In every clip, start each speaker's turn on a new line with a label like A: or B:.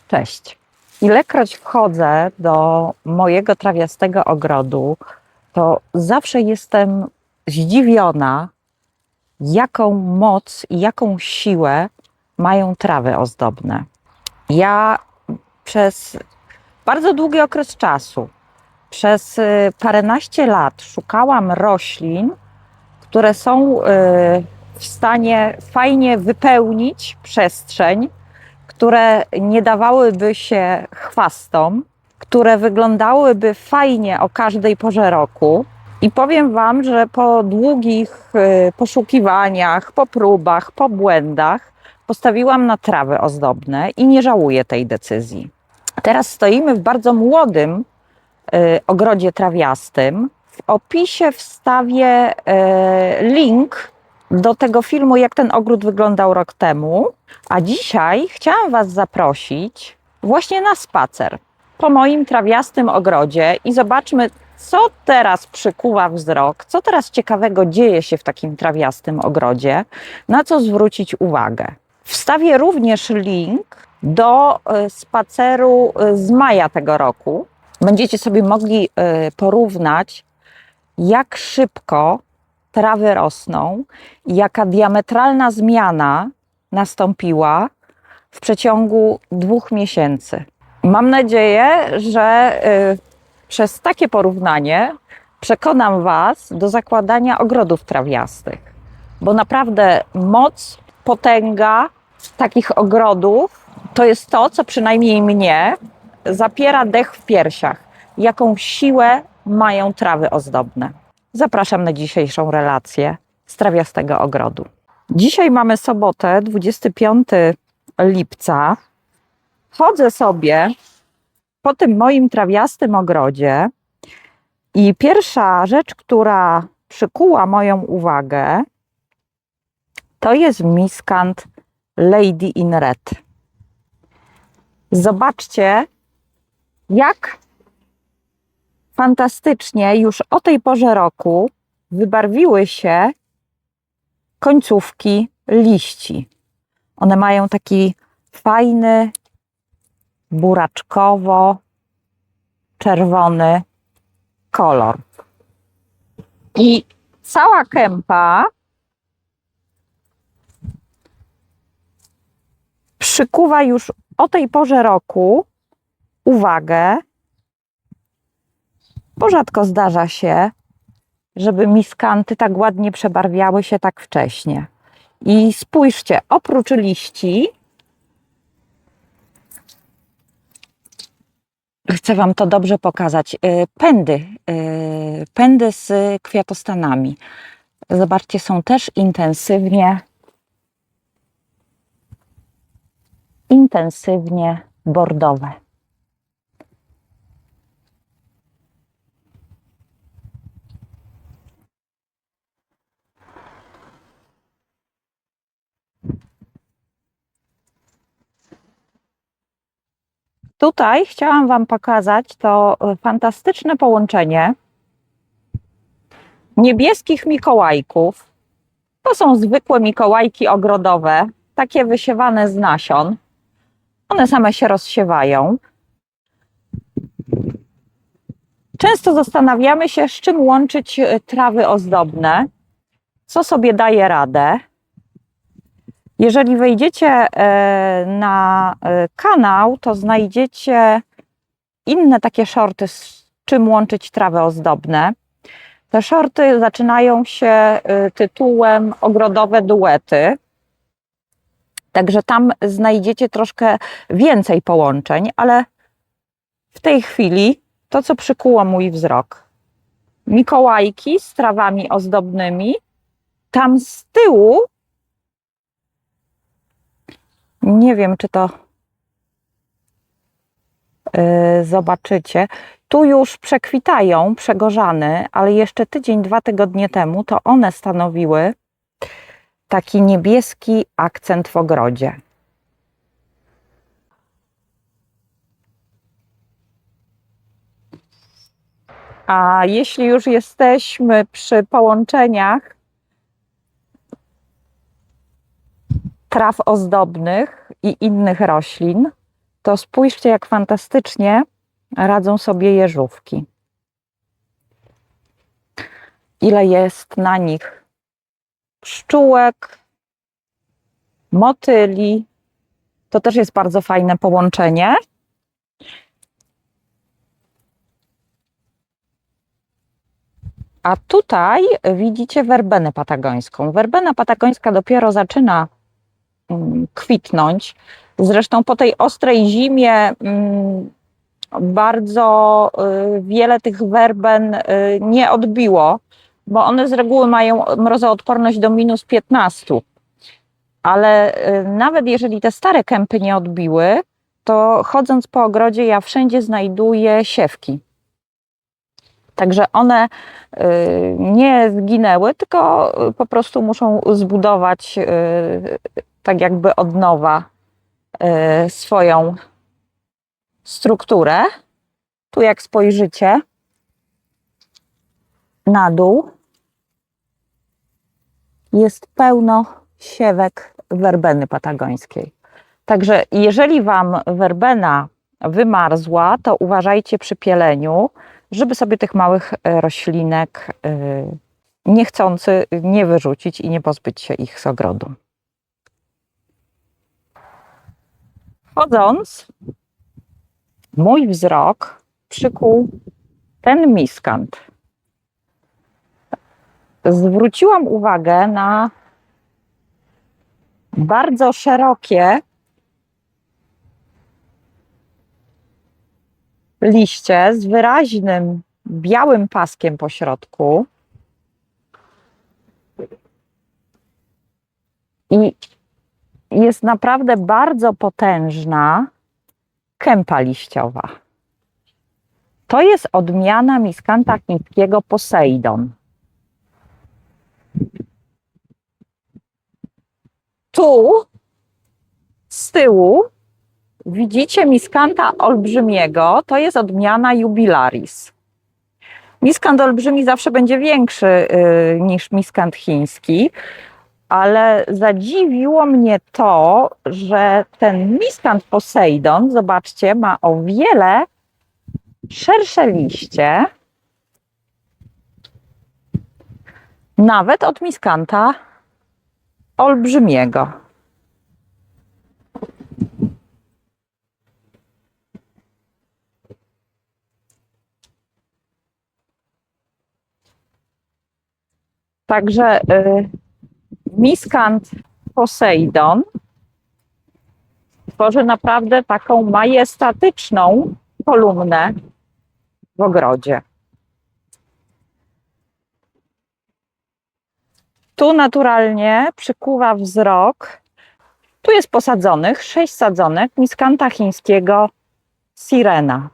A: Cześć. Ilekroć wchodzę do mojego trawiastego ogrodu, to zawsze jestem zdziwiona, jaką moc i jaką siłę mają trawy ozdobne. Ja przez bardzo długi okres czasu, przez paręnaście lat szukałam roślin, które są w stanie fajnie wypełnić przestrzeń, które nie dawałyby się chwastom, które wyglądałyby fajnie o każdej porze roku. I powiem Wam, że po długich poszukiwaniach, po próbach, po błędach postawiłam na trawy ozdobne i nie żałuję tej decyzji. Teraz stoimy w bardzo młodym ogrodzie trawiastym. W opisie wstawię link do tego filmu, jak ten ogród wyglądał rok temu. A dzisiaj chciałam Was zaprosić właśnie na spacer po moim trawiastym ogrodzie i zobaczmy, co teraz przykuwa wzrok, co teraz ciekawego dzieje się w takim trawiastym ogrodzie, na co zwrócić uwagę. Wstawię również link do spaceru z maja tego roku. Będziecie sobie mogli porównać, jak szybko trawy rosną i jaka diametralna zmiana nastąpiła w przeciągu 2 miesięcy. Mam nadzieję, że przez takie porównanie przekonam Was do zakładania ogrodów trawiastych, bo naprawdę moc, potęga takich ogrodów to jest to, co przynajmniej mnie zapiera dech w piersiach. Jaką siłę mają trawy ozdobne. Zapraszam na dzisiejszą relację z trawiastego ogrodu. Dzisiaj mamy sobotę, 25 lipca. Chodzę sobie po tym moim trawiastym ogrodzie i pierwsza rzecz, która przykuła moją uwagę, to jest miskant Lady in Red. Zobaczcie, jak fantastycznie już o tej porze roku wybarwiły się końcówki liści. One mają taki fajny, buraczkowo-czerwony kolor. I cała kępa przykuwa już o tej porze roku uwagę, bo rzadko zdarza się, żeby miskanty tak ładnie przebarwiały się tak wcześnie. I spójrzcie, oprócz liści, chcę Wam to dobrze pokazać, pędy z kwiatostanami. Zobaczcie, są też intensywnie bordowe. Tutaj chciałam Wam pokazać to fantastyczne połączenie niebieskich mikołajków. To są zwykłe mikołajki ogrodowe, takie wysiewane z nasion. One same się rozsiewają. Często zastanawiamy się, z czym łączyć trawy ozdobne, co sobie daje radę. Jeżeli wejdziecie na kanał, to znajdziecie inne takie shorty, z czym łączyć trawy ozdobne. Te shorty zaczynają się tytułem Ogrodowe duety. Także tam znajdziecie troszkę więcej połączeń, ale w tej chwili to, co przykuło mój wzrok. Mikołajki z trawami ozdobnymi. Tam z tyłu, nie wiem, czy to zobaczycie, tu już przekwitają, przegorzane, ale jeszcze tydzień, 2 tygodnie temu to one stanowiły taki niebieski akcent w ogrodzie. A jeśli już jesteśmy przy połączeniach traw ozdobnych i innych roślin, to spójrzcie, jak fantastycznie radzą sobie jeżówki. Ile jest na nich pszczółek, motyli. To też jest bardzo fajne połączenie. A tutaj widzicie werbenę patagońską. Werbena patagońska dopiero zaczyna kwitnąć. Zresztą po tej ostrej zimie bardzo wiele tych werben nie odbiło, bo one z reguły mają mrozoodporność do -15. Ale nawet jeżeli te stare kępy nie odbiły, to chodząc po ogrodzie ja wszędzie znajduję siewki. Także one nie zginęły, tylko po prostu muszą zbudować tak jakby od nowa swoją strukturę. Tu jak spojrzycie na dół, jest pełno siewek werbeny patagońskiej. Także jeżeli Wam werbena wymarzła, to uważajcie przy pieleniu, żeby sobie tych małych roślinek niechcący nie wyrzucić i nie pozbyć się ich z ogrodu. Chodząc, mój wzrok przykuł ten miskant. Zwróciłam uwagę na bardzo szerokie liście z wyraźnym białym paskiem po środku. I jest naprawdę bardzo potężna kępa liściowa. To jest odmiana miskanta chińskiego Poseidon. Tu z tyłu widzicie miskanta olbrzymiego, to jest odmiana Jubilaris. Miskant olbrzymi zawsze będzie większy niż miskant chiński, ale zadziwiło mnie to, że ten miskant Poseidon, zobaczcie, ma o wiele szersze liście, nawet od miskanta olbrzymiego. Także miskant Poseidon tworzy naprawdę taką majestatyczną kolumnę w ogrodzie. Tu naturalnie przykuwa wzrok. Tu jest posadzonych 6 sadzonek miskanta chińskiego Sirena.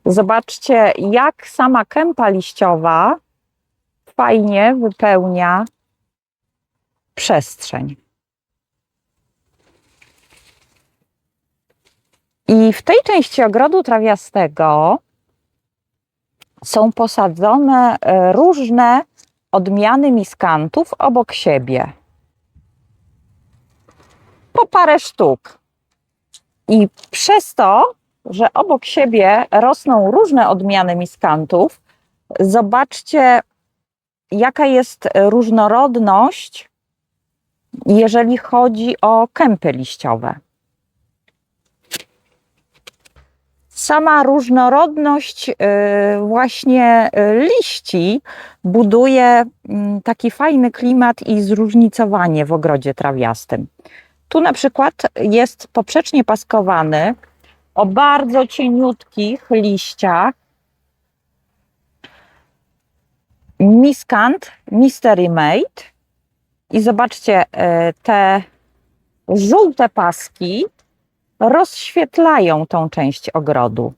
A: Zobaczcie, jak sama kępa liściowa fajnie wypełnia przestrzeń. I w tej części ogrodu trawiastego są posadzone różne odmiany miskantów obok siebie. Po parę sztuk. I przez to, że obok siebie rosną różne odmiany miskantów, zobaczcie, jaka jest różnorodność, jeżeli chodzi o kępy liściowe. Sama różnorodność właśnie liści buduje taki fajny klimat i zróżnicowanie w ogrodzie trawiastym. Tu na przykład jest poprzecznie paskowany o bardzo cieniutkich liściach miskant Mystery Mate. I zobaczcie, te żółte paski rozświetlają tą część ogrodu.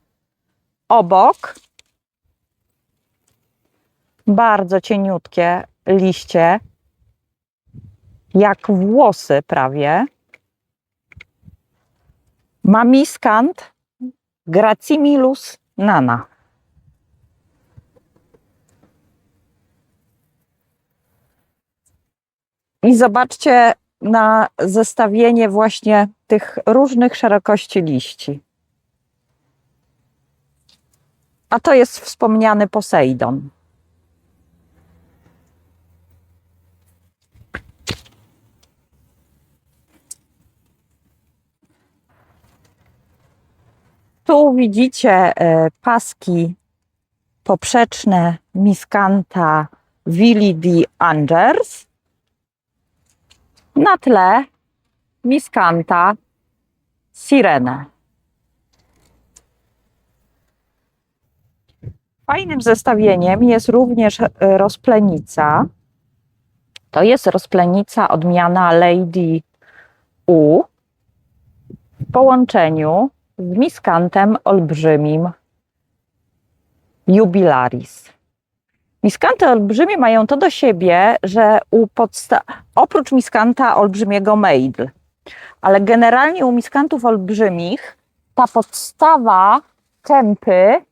A: Obok bardzo cieniutkie liście, jak włosy prawie, ma miskant Gracimilus nana. I zobaczcie, na zestawienie właśnie tych różnych szerokości liści. A to jest wspomniany Posejdon. Tu widzicie paski poprzeczne Miscanta Willi di Angers. Na tle Miscanta Sirene. Fajnym zestawieniem jest również rozplenica. To jest rozplenica odmiana Lady U w połączeniu z Miscantem olbrzymim Jubilaris. Miscanty olbrzymie mają to do siebie, że oprócz Miscanta olbrzymiego Maidl, ale generalnie u Miscantów olbrzymich ta podstawa kępy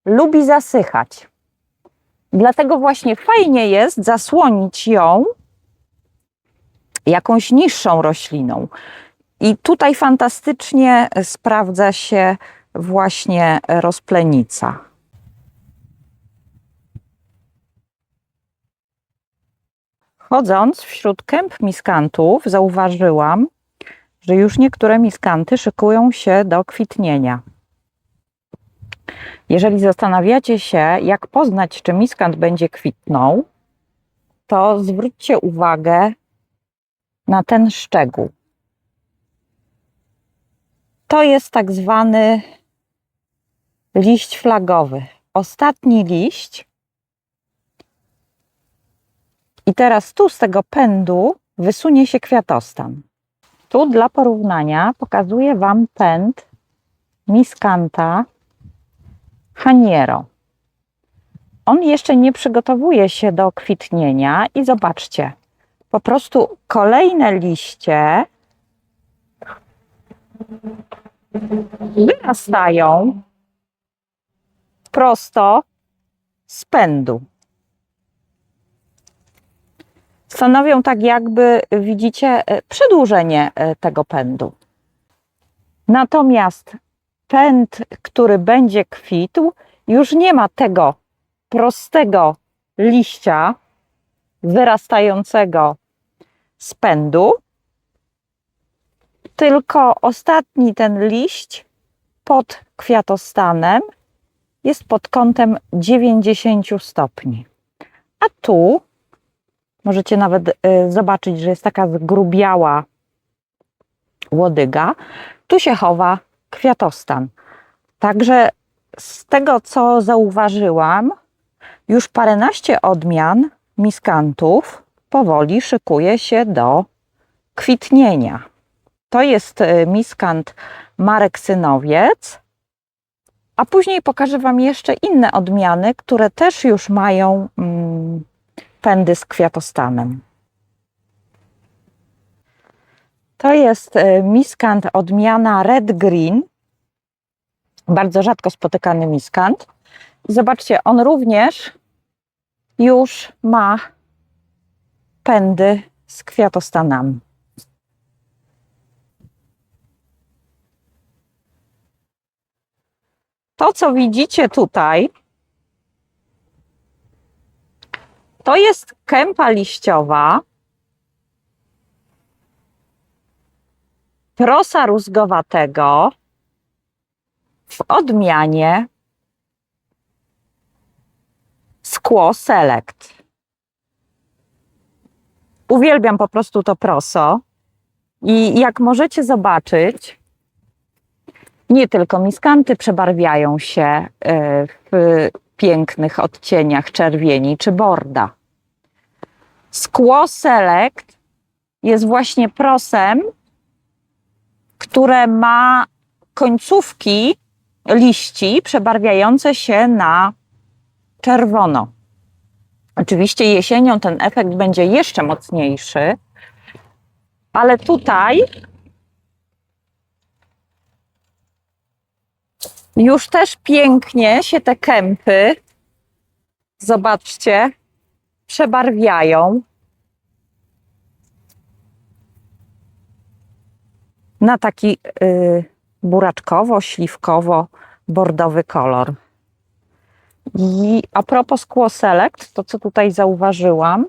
A: lubi zasychać. Dlatego właśnie fajnie jest zasłonić ją jakąś niższą rośliną. I tutaj fantastycznie sprawdza się właśnie rozplenica. Chodząc wśród kęp miskantów, zauważyłam, że już niektóre miskanty szykują się do kwitnienia. Jeżeli zastanawiacie się, jak poznać, czy miskant będzie kwitnął, to zwróćcie uwagę na ten szczegół. To jest tak zwany liść flagowy. Ostatni liść. I teraz tu z tego pędu wysunie się kwiatostan. Tu dla porównania pokazuję Wam pęd Miscanta Haniero. On jeszcze nie przygotowuje się do kwitnienia i zobaczcie, po prostu kolejne liście wyrastają prosto z pędu. Stanowią tak jakby, widzicie, przedłużenie tego pędu. Natomiast pęd, który będzie kwitł, już nie ma tego prostego liścia wyrastającego z pędu, tylko ostatni ten liść pod kwiatostanem jest pod kątem 90 stopni. A tu możecie nawet zobaczyć, że jest taka zgrubiała łodyga. Tu się chowa kwiatostan. Także z tego, co zauważyłam, już paręnaście odmian miskantów powoli szykuje się do kwitnienia. To jest miskant Marek Synowiec, a później pokażę Wam jeszcze inne odmiany, które też już mają pędy z kwiatostanem. To jest miskant odmiana Red Green, bardzo rzadko spotykany miskant. Zobaczcie, on również już ma pędy z kwiatostanami. To, co widzicie tutaj, to jest kępa liściowa prosa rózgowatego w odmianie Squaw Select. Uwielbiam po prostu to proso i jak możecie zobaczyć, nie tylko miskanty przebarwiają się w pięknych odcieniach czerwieni czy borda. Squaw Select jest właśnie prosem, które ma końcówki liści przebarwiające się na czerwono. Oczywiście jesienią ten efekt będzie jeszcze mocniejszy, ale tutaj już też pięknie się te kępy, zobaczcie, przebarwiają. na taki buraczkowo-śliwkowo-bordowy kolor. I a propos Squaw Select, to co tutaj zauważyłam,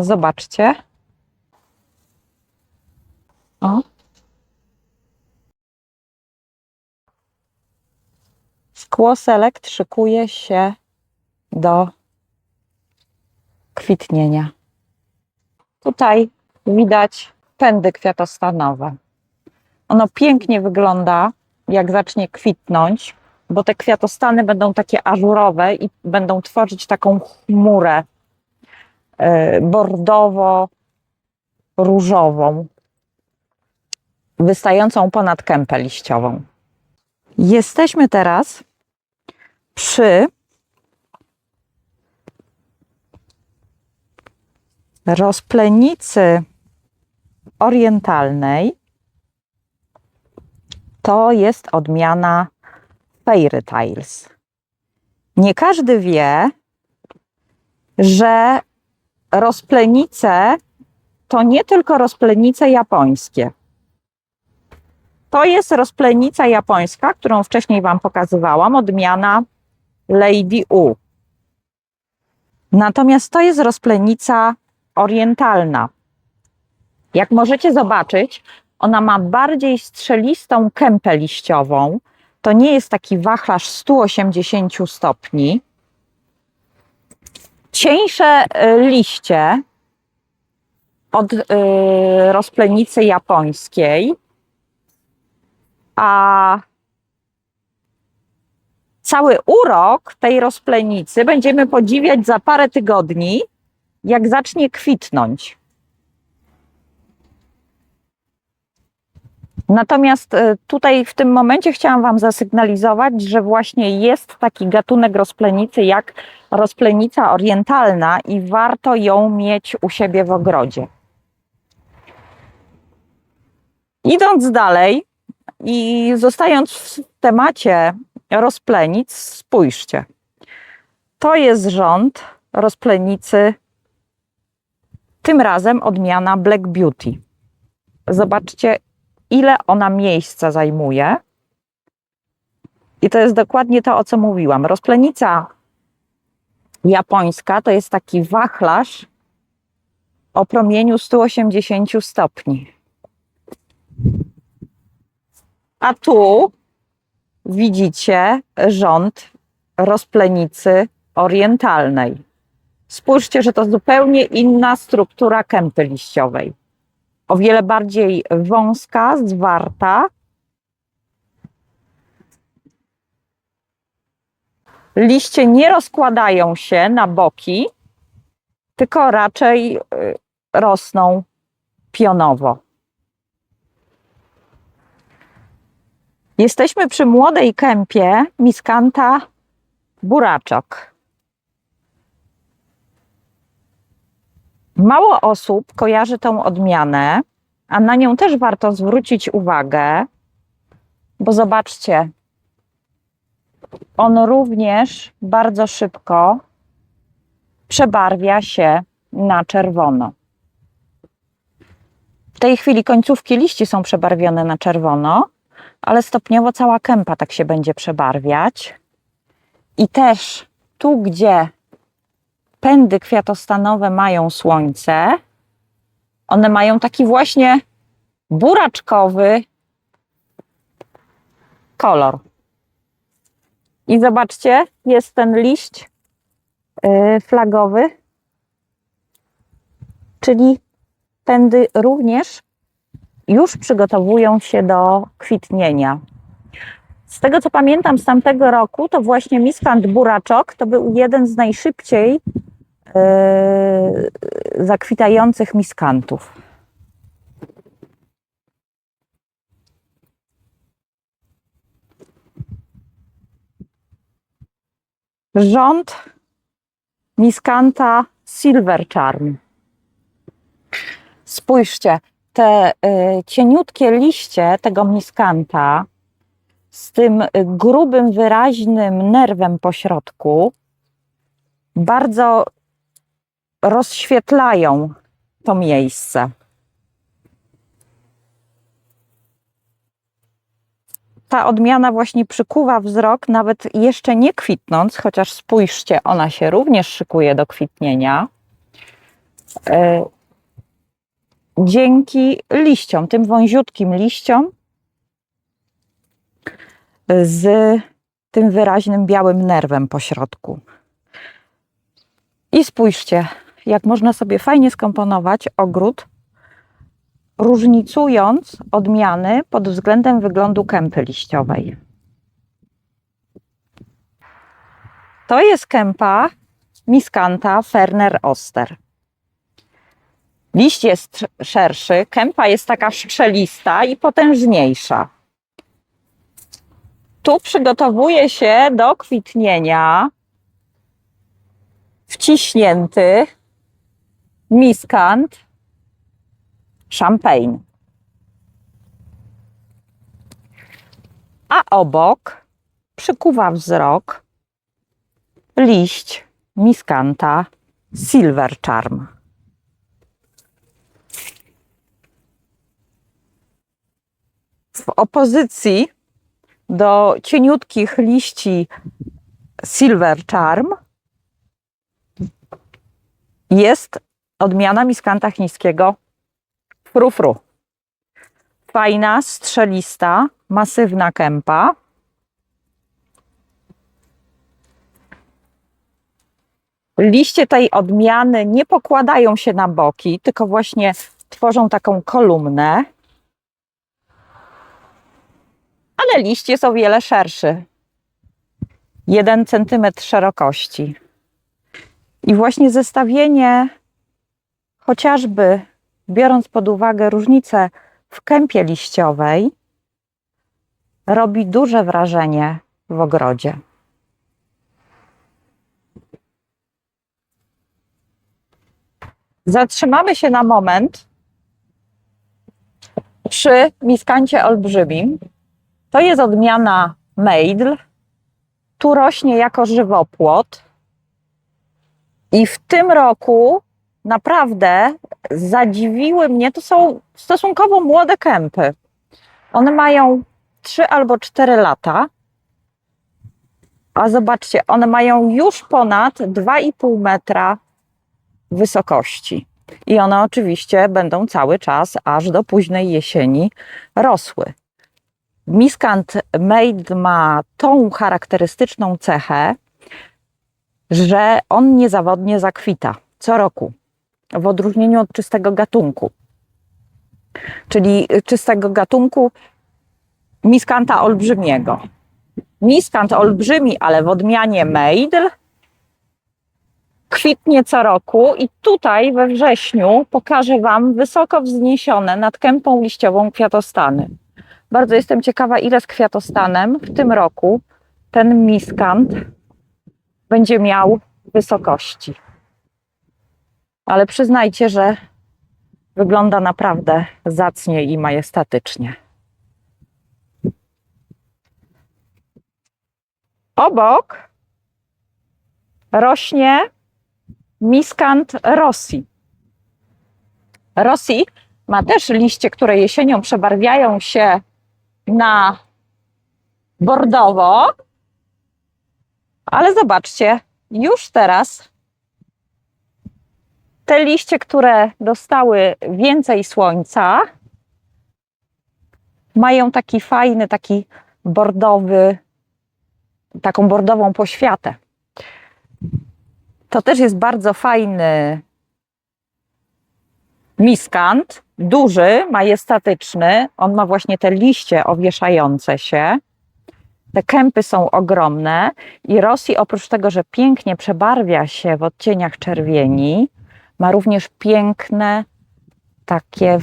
A: zobaczcie. O. Squaw Select szykuje się do kwitnienia. Tutaj widać pędy kwiatostanowe. Ono pięknie wygląda, jak zacznie kwitnąć, bo te kwiatostany będą takie ażurowe i będą tworzyć taką chmurę bordowo-różową, wystającą ponad kępę liściową. Jesteśmy teraz przy rozplenicy orientalnej. To jest odmiana Fairy Tales. Nie każdy wie, że rozplenice to nie tylko rozplenice japońskie. To jest rozplenica japońska, którą wcześniej Wam pokazywałam, odmiana Lady U. Natomiast to jest rozplenica orientalna. Jak możecie zobaczyć, ona ma bardziej strzelistą kępę liściową. To nie jest taki wachlarz 180 stopni. Cieńsze liście od rozplenicy japońskiej, a cały urok tej rozplenicy będziemy podziwiać za parę tygodni, jak zacznie kwitnąć. Natomiast tutaj w tym momencie chciałam Wam zasygnalizować, że właśnie jest taki gatunek rozplenicy jak rozplenica orientalna i warto ją mieć u siebie w ogrodzie. Idąc dalej i zostając w temacie rozplenic, spójrzcie. To jest rząd rozplenicy, tym razem odmiana Black Beauty. Zobaczcie, ile ona miejsca zajmuje. I to jest dokładnie to, o co mówiłam. Rozplenica japońska to jest taki wachlarz o promieniu 180 stopni. A tu widzicie rząd rozplenicy orientalnej. Spójrzcie, że to zupełnie inna struktura kępy liściowej. O wiele bardziej wąska, zwarta. Liście nie rozkładają się na boki, tylko raczej rosną pionowo. Jesteśmy przy młodej kępie Miscanta buraczok. Mało osób kojarzy tą odmianę, a na nią też warto zwrócić uwagę, bo zobaczcie, on również bardzo szybko przebarwia się na czerwono. W tej chwili końcówki liści są przebarwione na czerwono, ale stopniowo cała kępa tak się będzie przebarwiać. I też tu, gdzie pędy kwiatostanowe mają słońce, one mają taki właśnie buraczkowy kolor. I zobaczcie, jest ten liść flagowy, czyli pędy również już przygotowują się do kwitnienia. Z tego, co pamiętam z tamtego roku, to właśnie Miscant buraczok to był jeden z najszybciej zakwitających miskantów. Rząd Miscanta Silver Charm. Spójrzcie, te cieniutkie liście tego Miscanta z tym grubym, wyraźnym nerwem po środku bardzo rozświetlają to miejsce. ta odmiana właśnie przykuwa wzrok, nawet jeszcze nie kwitnąc, chociaż spójrzcie, ona się również szykuje do kwitnienia. Dzięki liściom, tym wąziutkim liściom z tym wyraźnym białym nerwem po środku. I spójrzcie, jak można sobie fajnie skomponować ogród, różnicując odmiany pod względem wyglądu kępy liściowej. To jest kępa Miscantha Ferner Oster. Liść jest szerszy, kępa jest taka strzelista i potężniejsza. Tu przygotowuje się do kwitnienia wciśnięty Miscanth Champagne. A obok przykuwa wzrok liść Miscantha Silver Charm. W opozycji do cieniutkich liści Silver Charm jest odmiana Miscantha chińskiego Frufru. Fajna, strzelista, masywna kępa. Liście tej odmiany nie pokładają się na boki, tylko właśnie tworzą taką kolumnę. Ale liść jest o wiele szerszy. 1 cm szerokości. I właśnie zestawienie, chociażby biorąc pod uwagę różnicę w kępie liściowej, robi duże wrażenie w ogrodzie. Zatrzymamy się na moment przy Miscanthie olbrzymim. To jest odmiana Maidl. Tu rośnie jako żywopłot. I w tym roku naprawdę zadziwiły mnie, to są stosunkowo młode kępy. One mają 3 albo 4 lata. A zobaczcie, one mają już ponad 2,5 metra wysokości. I one oczywiście będą cały czas, aż do późnej jesieni, rosły. Miscanth Maidl ma tą charakterystyczną cechę, że on niezawodnie zakwita co roku, w odróżnieniu od czystego gatunku. Czyli czystego gatunku Miscantha olbrzymiego. Miscanth olbrzymi, ale w odmianie Maidl, kwitnie co roku i tutaj we wrześniu pokażę Wam wysoko wzniesione nad kępą liściową kwiatostany. Bardzo jestem ciekawa, ile z kwiatostanem w tym roku ten Miscanth będzie miał wysokości. Ale przyznajcie, że wygląda naprawdę zacnie i majestatycznie. Obok rośnie Miscanth Rossi. Rossi ma też liście, które jesienią przebarwiają się na bordowo, ale zobaczcie, już teraz te liście, które dostały więcej słońca, mają taki fajny, taki bordowy, taką bordową poświatę. To też jest bardzo fajny Miscanth, duży, majestatyczny. On ma właśnie te liście owieszające się. Te kępy są ogromne i Rossi oprócz tego, że pięknie przebarwia się w odcieniach czerwieni, ma również piękne, takie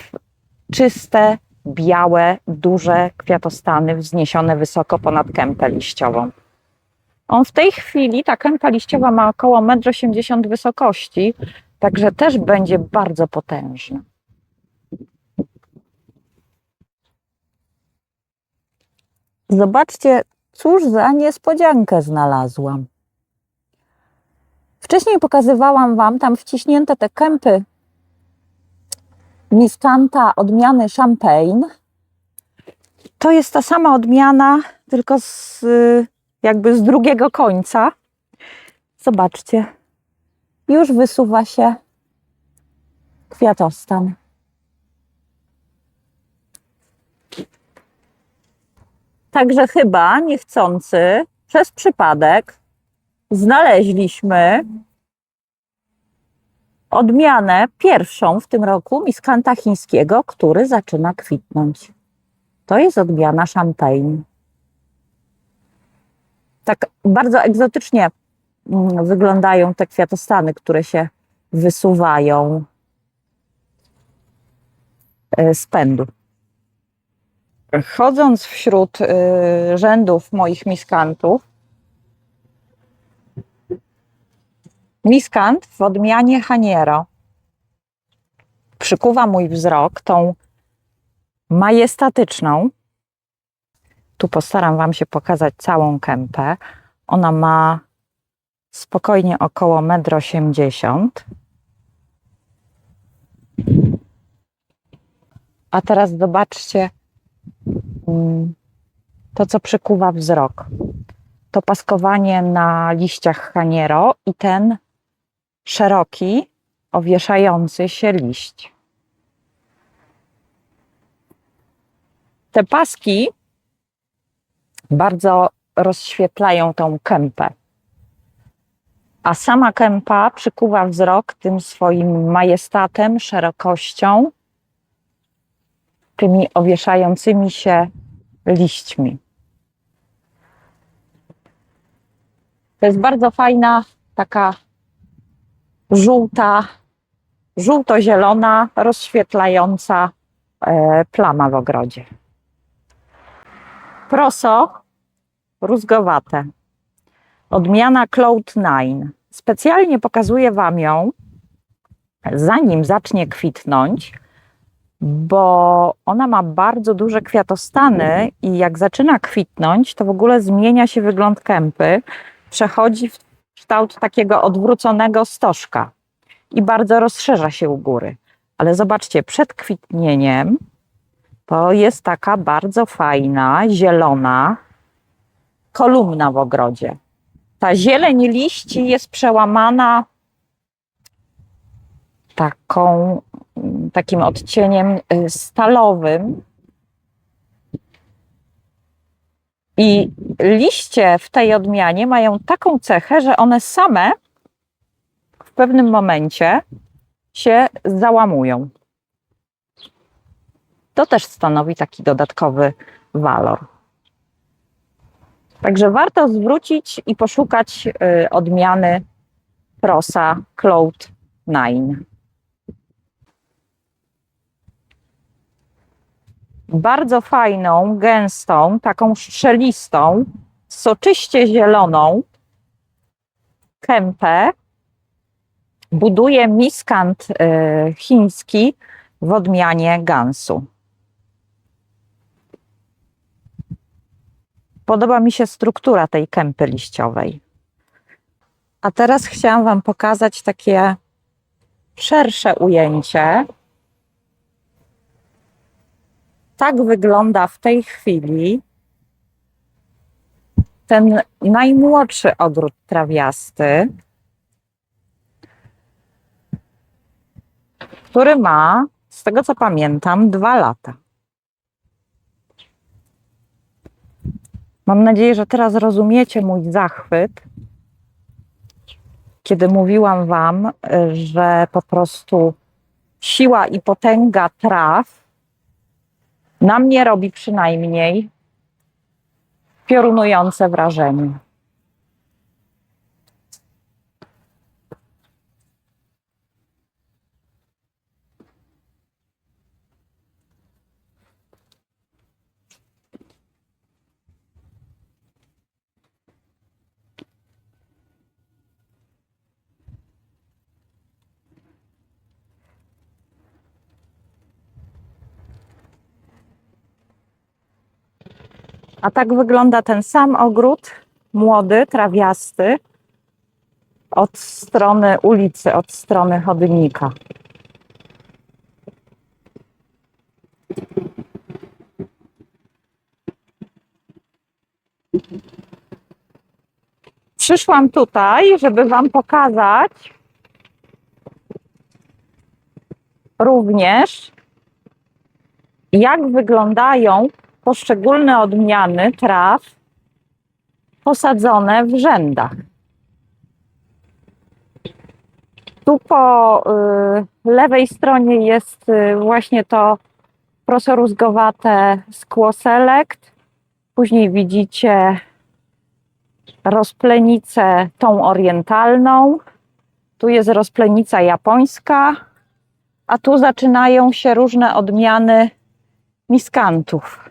A: czyste, białe, duże kwiatostany wzniesione wysoko ponad kępę liściową. On w tej chwili, ta kępa liściowa ma około 1,80 m wysokości, także też będzie bardzo potężna. Zobaczcie, cóż za niespodziankę znalazłam. Wcześniej pokazywałam Wam tam wciśnięte te kępy Miscantha odmiany Champagne. To jest ta sama odmiana, tylko jakby z drugiego końca. Zobaczcie, już wysuwa się kwiatostan. Także chyba niechcący, przez przypadek, znaleźliśmy odmianę pierwszą w tym roku miskanta chińskiego, który zaczyna kwitnąć. To jest odmiana Champagne. Tak bardzo egzotycznie wyglądają te kwiatostany, które się wysuwają z pędu. Chodząc wśród rzędów moich miskantów, miskant w odmianie Haniero przykuwa mój wzrok tą majestatyczną. Tu postaram Wam się pokazać całą kępę. Ona ma spokojnie około 1,80 m. A teraz zobaczcie to, co przykuwa wzrok. To paskowanie na liściach Haniero i ten szeroki, owieszający się liść. Te paski bardzo rozświetlają tą kępę. A sama kępa przykuwa wzrok tym swoim majestatem, szerokością, tymi owieszającymi się liśćmi. To jest bardzo fajna, taka żółto-zielona, rozświetlająca plama w ogrodzie. Proso rózgowate. Odmiana Cloud9. Specjalnie pokazuję Wam ją, zanim zacznie kwitnąć, bo ona ma bardzo duże kwiatostany i jak zaczyna kwitnąć, to w ogóle zmienia się wygląd kępy, przechodzi w kształt takiego odwróconego stożka i bardzo rozszerza się u góry. Ale zobaczcie, przed kwitnieniem to jest taka bardzo fajna, zielona kolumna w ogrodzie. Ta zieleń liści jest przełamana takim odcieniem stalowym. I liście w tej odmianie mają taką cechę, że one same w pewnym momencie się załamują. To też stanowi taki dodatkowy walor. Także warto zwrócić i poszukać odmiany Prosa Cloud9. Bardzo fajną, gęstą, taką strzelistą, soczyście zieloną kępę buduje miskant chiński w odmianie Gansu. Podoba mi się struktura tej kępy liściowej. A teraz chciałam Wam pokazać takie szersze ujęcie. Tak wygląda w tej chwili ten najmłodszy ogród trawiasty, który ma, z tego co pamiętam, 2 lata. Mam nadzieję, że teraz rozumiecie mój zachwyt, kiedy mówiłam Wam, że po prostu siła i potęga traw na mnie robi przynajmniej piorunujące wrażenie. A tak wygląda ten sam ogród, młody, trawiasty, od strony ulicy, od strony chodnika. Przyszłam tutaj, żeby Wam pokazać również, jak wyglądają poszczególne odmiany traw posadzone w rzędach. Tu po lewej stronie jest właśnie to prosorózgowate skło Select. Później widzicie rozplenicę tą orientalną. Tu jest rozplenica japońska, a tu zaczynają się różne odmiany miskantów.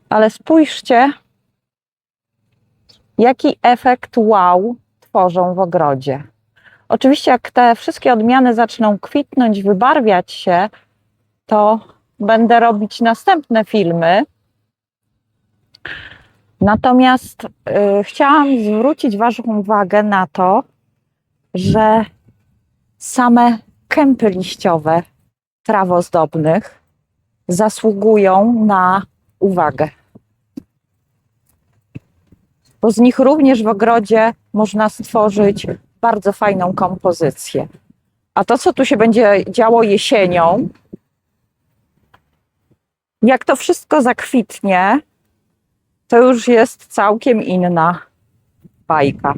A: Ale spójrzcie, jaki efekt wow tworzą w ogrodzie. Oczywiście jak te wszystkie odmiany zaczną kwitnąć, wybarwiać się, to będę robić następne filmy. Natomiast chciałam zwrócić Waszą uwagę na to, że same kępy liściowe traw ozdobnych zasługują na uwagę. Bo z nich również w ogrodzie można stworzyć bardzo fajną kompozycję. A to, co tu się będzie działo jesienią, jak to wszystko zakwitnie, to już jest całkiem inna bajka.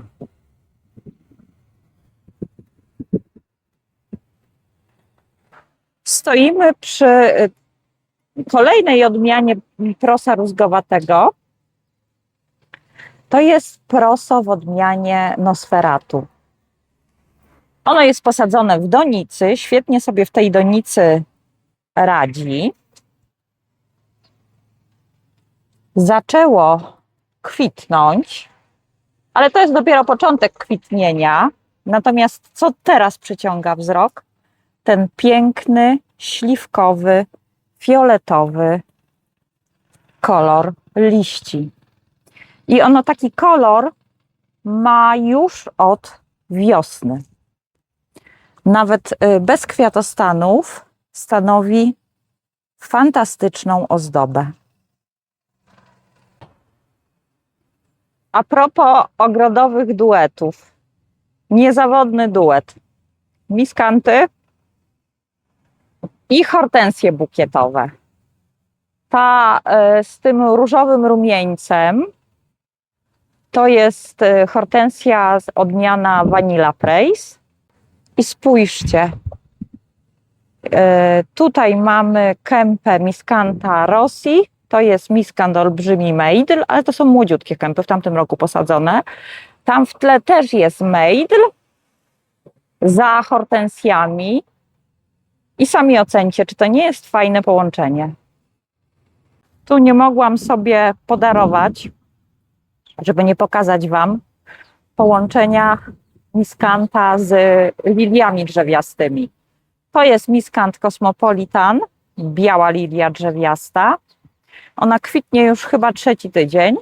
A: Stoimy przy kolejnej odmianie prosa rózgowatego. To jest proso w odmianie Nosferatu. Ono jest posadzone w donicy, świetnie sobie w tej donicy radzi. Zaczęło kwitnąć, ale to jest dopiero początek kwitnienia. Natomiast co teraz przyciąga wzrok? Ten piękny, śliwkowy, fioletowy kolor liści. I ono taki kolor ma już od wiosny. Nawet bez kwiatostanów stanowi fantastyczną ozdobę. A propos ogrodowych duetów. Niezawodny duet. Miskanty i hortensje bukietowe. Ta z tym różowym rumieńcem to jest hortensja z odmiana Vanilla Praise. I spójrzcie, tutaj mamy kępę miskanta Rossi. To jest miskant olbrzymi Mejdl, ale to są młodziutkie kępy, w tamtym roku posadzone. Tam w tle też jest Mejdl za hortensjami. I sami ocencie, czy to nie jest fajne połączenie. Tu nie mogłam sobie podarować, żeby nie pokazać Wam połączenia miskanta z liliami drzewiastymi. To jest miskant Cosmopolitan, biała lilia drzewiasta. Ona kwitnie już chyba 3. tydzień.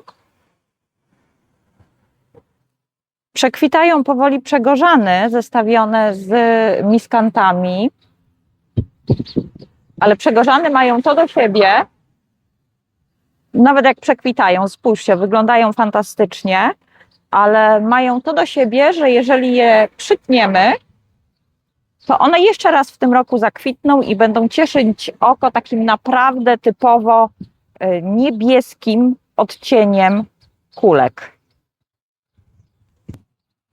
A: Przekwitają powoli przegorzany, zestawione z miskantami. Ale przegorzany mają to do siebie, nawet jak przekwitają, spójrzcie, wyglądają fantastycznie, ale mają to do siebie, że jeżeli je przytniemy, to one jeszcze raz w tym roku zakwitną i będą cieszyć oko takim naprawdę typowo niebieskim odcieniem kulek.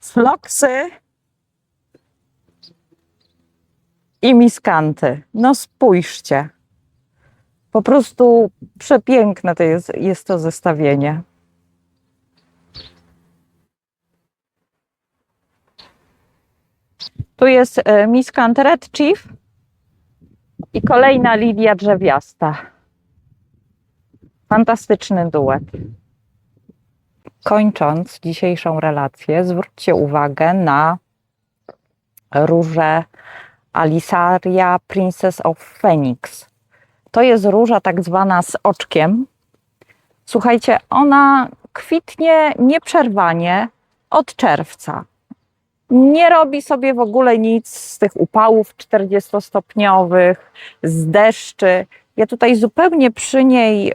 A: Floksy i miskanty. No spójrzcie. Po prostu przepiękne to jest to zestawienie. Tu jest miskant Red Chief i kolejna lilia drzewiasta. Fantastyczny duet. Kończąc dzisiejszą relację, zwróćcie uwagę na różę Alisaria Princess of Phoenix. To jest róża tak zwana z oczkiem. Słuchajcie, ona kwitnie nieprzerwanie od czerwca. Nie robi sobie w ogóle nic z tych upałów 40-stopniowych, z deszczy. Ja tutaj zupełnie przy niej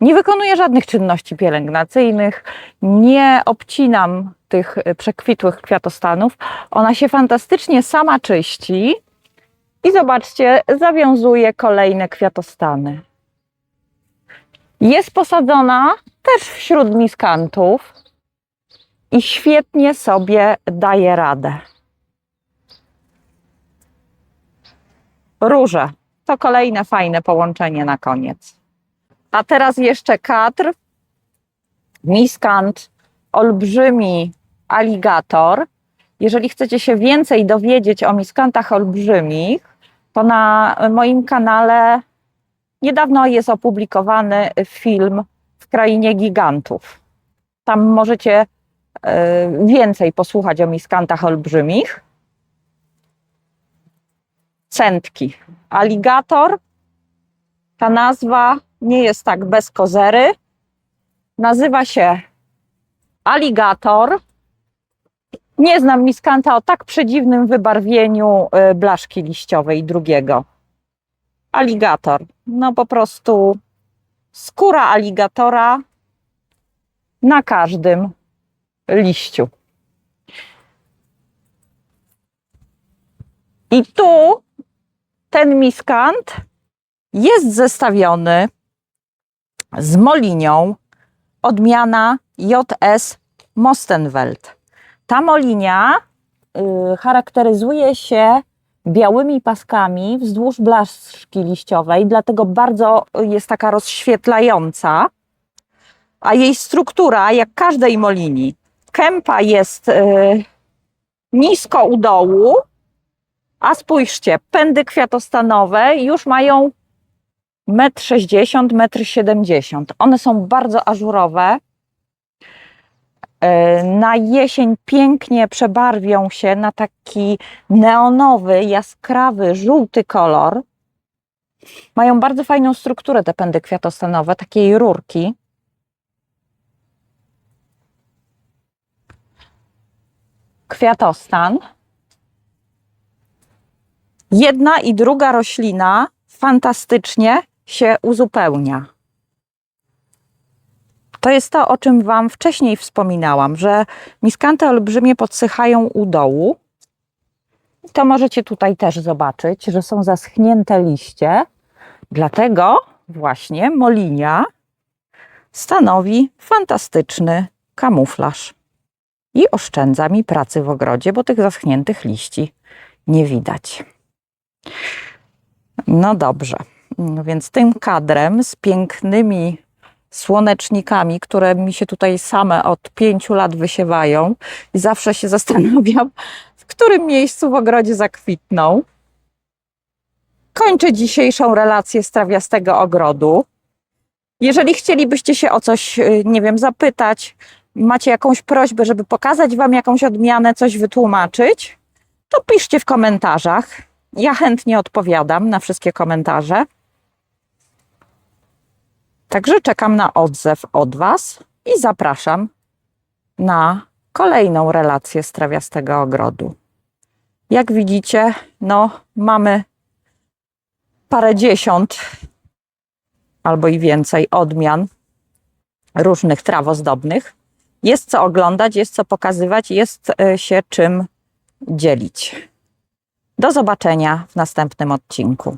A: Nie wykonuję żadnych czynności pielęgnacyjnych, nie obcinam tych przekwitłych kwiatostanów. Ona się fantastycznie sama czyści i zobaczcie, zawiązuje kolejne kwiatostany. Jest posadzona też wśród miskantów i świetnie sobie daje radę. Róże to kolejne fajne połączenie na koniec. A teraz jeszcze kadr, miskant, olbrzymi aligator. Jeżeli chcecie się więcej dowiedzieć o miskantach olbrzymich, to na moim kanale niedawno jest opublikowany film W krainie gigantów. Tam możecie więcej posłuchać o miskantach olbrzymich. Cętki. Aligator, ta nazwa nie jest tak bez kozery. Nazywa się aligator. Nie znam miskanta o tak przedziwnym wybarwieniu blaszki liściowej drugiego. Aligator. No po prostu skóra aligatora na każdym liściu. I tu ten miskant jest zestawiony z molinią, odmiana JS Mostenwelt. Ta molinia charakteryzuje się białymi paskami wzdłuż blaszki liściowej, dlatego bardzo jest taka rozświetlająca, a jej struktura, jak każdej molini, kępa jest nisko u dołu, a spójrzcie, pędy kwiatostanowe już mają 1,60 m, 1,70 m. One są bardzo ażurowe. Na jesień pięknie przebarwią się na taki neonowy, jaskrawy, żółty kolor. Mają bardzo fajną strukturę te pędy kwiatostanowe, takiej rurki. Kwiatostan. Jedna i druga roślina fantastycznie się uzupełnia. To jest to, o czym Wam wcześniej wspominałam, że miskanty olbrzymie podsychają u dołu. To możecie tutaj też zobaczyć, że są zaschnięte liście. Dlatego właśnie molinia stanowi fantastyczny kamuflaż i oszczędza mi pracy w ogrodzie, bo tych zaschniętych liści nie widać. No dobrze, więc tym kadrem z pięknymi słonecznikami, które mi się tutaj same od 5 lat wysiewają i zawsze się zastanawiam, w którym miejscu w ogrodzie zakwitną. Kończę dzisiejszą relację z trawiastego ogrodu. Jeżeli chcielibyście się o coś, nie wiem, zapytać, macie jakąś prośbę, żeby pokazać Wam jakąś odmianę, coś wytłumaczyć, to piszcie w komentarzach. Ja chętnie odpowiadam na wszystkie komentarze. Także czekam na odzew od Was i zapraszam na kolejną relację z trawiastego ogrodu. Jak widzicie, no mamy parędziesiąt albo i więcej odmian różnych traw ozdobnych. Jest co oglądać, jest co pokazywać, jest się czym dzielić. Do zobaczenia w następnym odcinku.